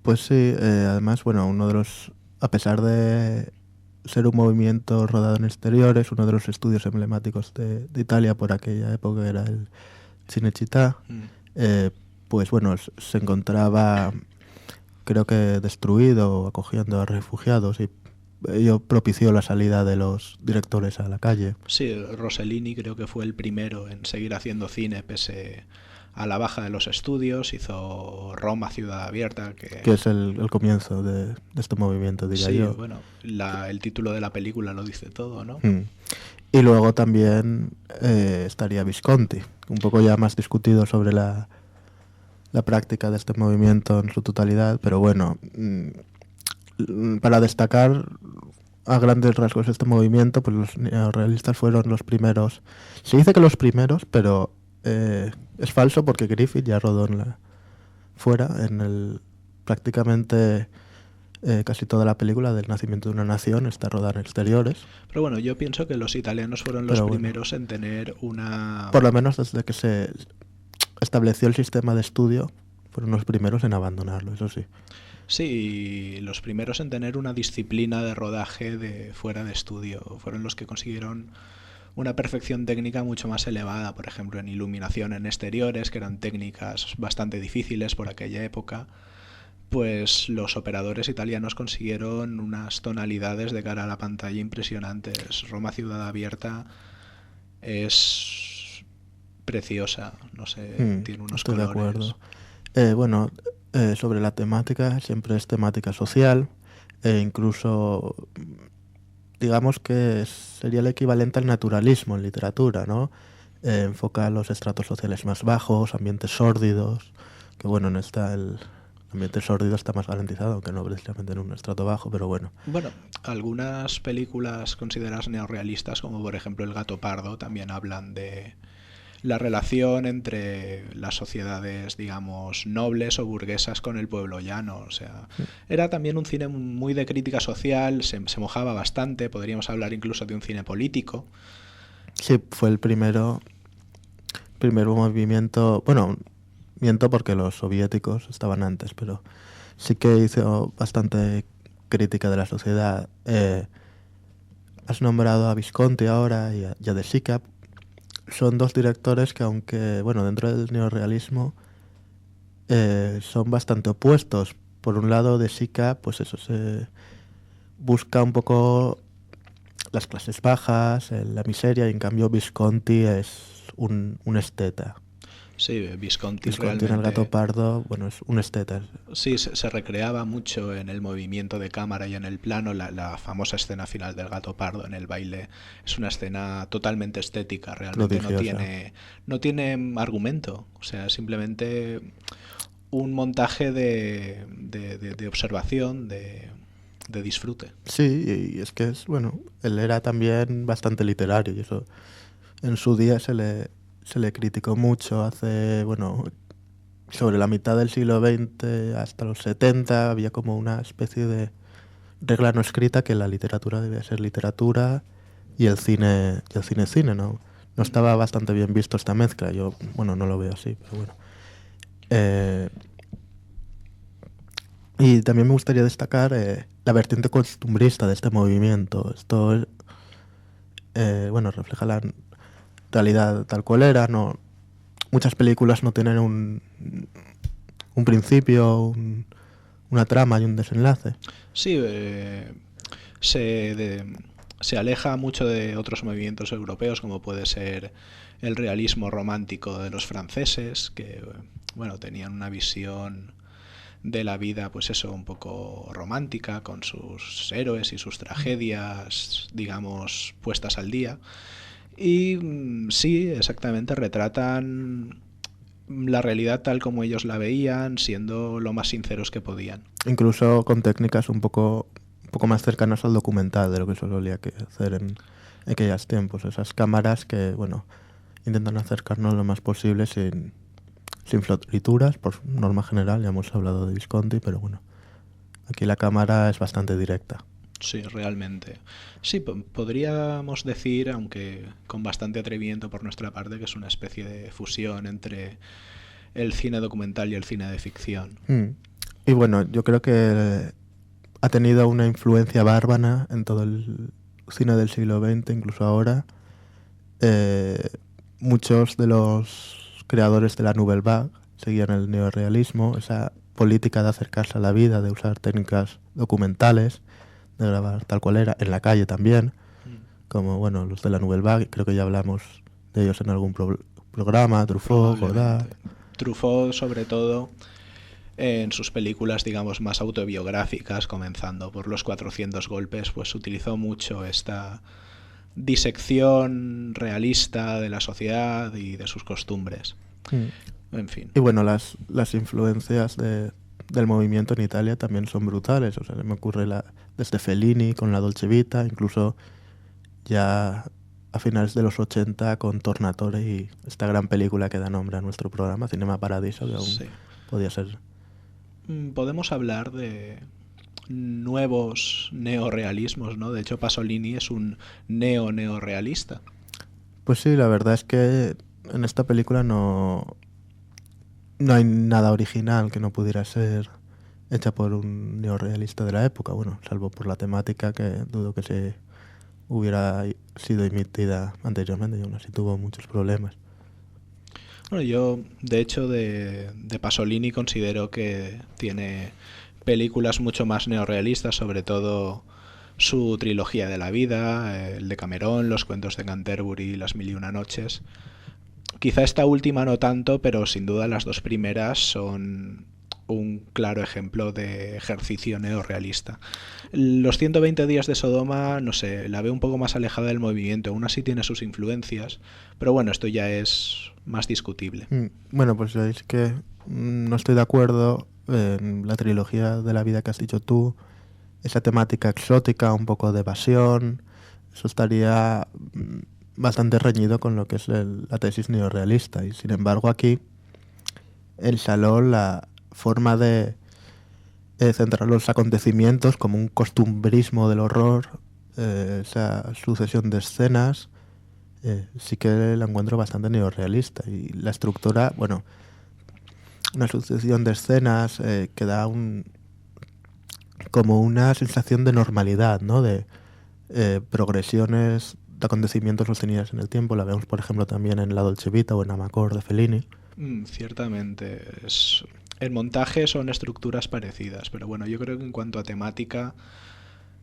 Pues sí, además, bueno, a pesar de ser un movimiento rodado en exteriores, uno de los estudios emblemáticos de Italia por aquella época era el Cinecittà, Mm. eh, pues bueno, se encontraba, creo que destruido, acogiendo a refugiados, y ello propició la salida de los directores a la calle. Sí, Rossellini creo que fue el primero en seguir haciendo cine pese a la baja de los estudios. Hizo Roma, Ciudad Abierta, que Que es el comienzo de este movimiento, diría sí, yo. bueno, el título de la película lo dice todo, ¿no? Mm. Y luego también estaría Visconti, un poco ya más discutido sobre la práctica de este movimiento en su totalidad, pero bueno, para destacar a grandes rasgos este movimiento, pues los neorrealistas fueron los primeros. Se dice que los primeros, pero es falso porque Griffith ya rodó fuera, prácticamente casi toda la película del nacimiento de una nación está rodada en exteriores, Pero bueno, yo pienso que los italianos fueron los pero bueno, primeros en tener una... por lo menos desde que se estableció el sistema de estudio, fueron los primeros en abandonarlo, eso sí. Sí, los primeros en tener una disciplina de rodaje de fuera de estudio. Fueron los que consiguieron una perfección técnica mucho más elevada, por ejemplo, en iluminación en exteriores, que eran técnicas bastante difíciles por aquella época. Pues los operadores italianos consiguieron unas tonalidades de cara a la pantalla impresionantes. Roma Ciudad Abierta es preciosa, no sé, tiene unos Estoy de colores. acuerdo. Bueno, sobre la temática, siempre es temática social, incluso digamos que sería el equivalente al naturalismo en literatura, ¿no? Enfoca los estratos sociales más bajos, ambientes sórdidos, que bueno, el ambiente sórdido está más garantizado, aunque no precisamente en un estrato bajo, pero bueno. Bueno, algunas películas consideradas neorrealistas, como por ejemplo El gato pardo, también hablan de la relación entre las sociedades, digamos, nobles o burguesas con el pueblo llano. O sea, era también un cine muy de crítica social, se mojaba bastante, podríamos hablar incluso de un cine político. Sí, fue el primer movimiento, bueno, miento porque los soviéticos estaban antes, pero sí que hizo bastante crítica de la sociedad. Has nombrado a Visconti ahora y a De Sica. Son dos directores que, aunque, bueno, dentro del neorrealismo, son bastante opuestos. Por un lado, De Sica, pues eso, se busca un poco las clases bajas, la miseria, y en cambio Visconti es un esteta. Sí, Visconti Visconti en El gato realmente... pardo, bueno, es un esteta. Sí, se recreaba mucho en el movimiento de cámara y en el plano. La famosa escena final del gato pardo en el baile es una escena totalmente estética, realmente Prodigiosa. no tiene argumento, o sea, simplemente un montaje de observación, de disfrute. Sí, y es que bueno, él era también bastante literario y eso en su día se le criticó mucho. Bueno, sobre la mitad del siglo XX hasta los 70 había como una especie de regla no escrita que la literatura debía ser literatura y el cine, ¿no? No estaba bastante bien visto esta mezcla. Yo, bueno, no lo veo así, pero bueno. Eh, y también me gustaría destacar la vertiente costumbrista de este movimiento. Esto, bueno, refleja la realidad tal cual era. No, muchas películas no tienen un principio, una trama y un desenlace. Sí, se, se aleja mucho de otros movimientos europeos, como puede ser el realismo romántico de los franceses, que bueno, tenían una visión de la vida, pues eso, un poco romántica, con sus héroes y sus tragedias, digamos, puestas al día. Y sí, exactamente, retratan la realidad tal como ellos la veían, siendo lo más sinceros que podían. Incluso con técnicas un poco más cercanas al documental de lo que se solía hacer en aquellos tiempos. Esas cámaras que, bueno, intentan acercarnos lo más posible sin florituras, por norma general. Ya hemos hablado de Visconti, pero bueno, aquí la cámara es bastante directa. Sí, realmente. Sí, podríamos decir, aunque con bastante atrevimiento por nuestra parte, que es una especie de fusión entre el cine documental y el cine de ficción. Mm. Y bueno, yo creo que ha tenido una influencia bárbara en todo el cine del siglo XX, incluso ahora. Eh, Muchos de los creadores de la Nouvelle Vague seguían el neorrealismo, esa política de acercarse a la vida, de usar técnicas documentales, de grabar tal cual era, en la calle también, como bueno, los de la Nouvelle Vague, creo que ya hablamos de ellos en algún programa, Truffaut, Godard. Truffaut, sobre todo, en sus películas, digamos, más autobiográficas, comenzando por Los 400 golpes, pues utilizó mucho esta disección realista de la sociedad y de sus costumbres. En fin. Y bueno, las influencias del movimiento en Italia también son brutales. O sea, se me ocurre desde Fellini con la Dolce Vita, incluso ya a finales de los 80 con Tornatore y esta gran película que da nombre a nuestro programa, Cinema Paradiso, que aún podía ser. Podemos hablar de nuevos neorrealismos, ¿no? De hecho, Pasolini es un neorealista. Pues sí, la verdad es que en esta película no hay nada original que no pudiera ser hecha por un neorrealista de la época, bueno, salvo por la temática, que dudo que se hubiera sido emitida anteriormente, y aún así tuvo muchos problemas. Bueno, yo, de hecho, de Pasolini considero que tiene películas mucho más neorrealistas, sobre todo su trilogía de la vida, el de Cameron, Los cuentos de Canterbury, Las mil y una noches. Quizá esta última no tanto, pero sin duda las dos primeras son un claro ejemplo de ejercicio neorrealista. Los 120 días de Sodoma, no sé, la veo un poco más alejada del movimiento, aún así tiene sus influencias, pero bueno, esto ya es más discutible. Bueno, pues es que no estoy de acuerdo en la trilogía de la vida que has dicho tú, esa temática exótica, un poco de evasión, eso estaría bastante reñido con lo que es la tesis neorrealista, y sin embargo aquí el Salón, la forma de centrar los acontecimientos como un costumbrismo del horror, esa sucesión de escenas, sí que la encuentro bastante neorrealista. Y la estructura, bueno, una sucesión de escenas que da como una sensación de normalidad, ¿no? De progresiones de acontecimientos sostenidas en el tiempo. La vemos, por ejemplo, también en La Dolce Vita o en Amacor de Fellini. Ciertamente. El montaje son estructuras parecidas, pero bueno, yo creo que en cuanto a temática,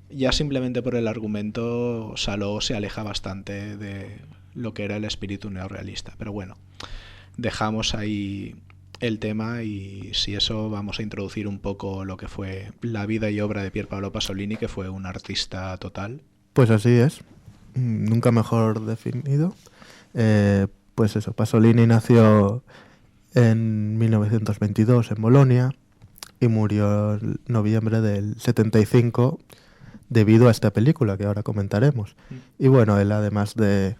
ya simplemente por el argumento, Saló se aleja bastante de lo que era el espíritu neorrealista. Pero bueno, dejamos ahí el tema y si eso vamos a introducir un poco lo que fue la vida y obra de Pier Paolo Pasolini, que fue un artista total. Pues así es, nunca mejor definido. Pues eso, Pasolini nació en 1922 en Bolonia y murió en noviembre del 75 debido a esta película que ahora comentaremos. Y bueno, él además de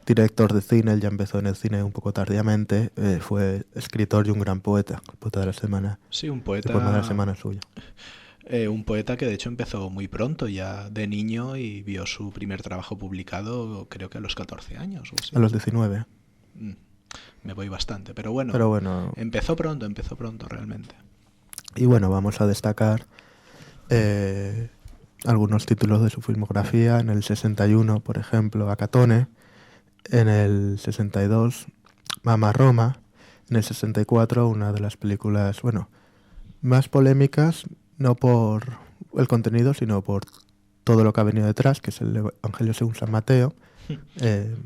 director de cine, él ya empezó en el cine un poco tardíamente, fue escritor y un gran poeta, el poeta de la semana. Sí, un poeta. El poema de la semana suyo. Un poeta que de hecho empezó muy pronto, ya de niño, y vio su primer trabajo publicado creo que a los 14 años. O así. A los 19. Me voy bastante, pero bueno, empezó pronto realmente. Y bueno, vamos a destacar algunos títulos de su filmografía. En el 61, por ejemplo, Acatone. En el 62, Mamma Roma. En el 64, una de las películas, bueno, más polémicas, no por el contenido, sino por todo lo que ha venido detrás, que es el Evangelio según San Mateo.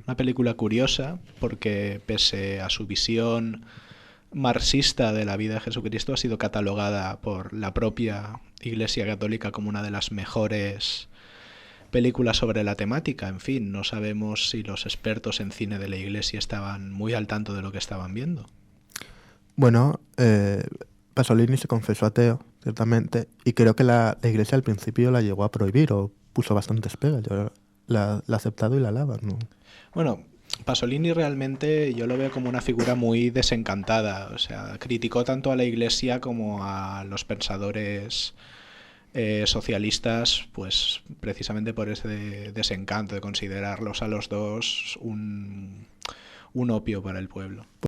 Una película curiosa, porque pese a su visión marxista de la vida de Jesucristo, ha sido catalogada por la propia Iglesia Católica como una de las mejores películas sobre la temática. En fin, no sabemos si los expertos en cine de la Iglesia estaban muy al tanto de lo que estaban viendo. Bueno, Pasolini se confesó ateo, ciertamente, y creo que la Iglesia al principio la llegó a prohibir o puso bastantes pegas. Yo la ha aceptado y la alaba, ¿no? Bueno, Pasolini realmente yo lo veo como una figura muy desencantada. O sea, criticó tanto a la Iglesia como a los pensadores socialistas, pues precisamente por ese desencanto de considerarlos a los dos un opio para el pueblo.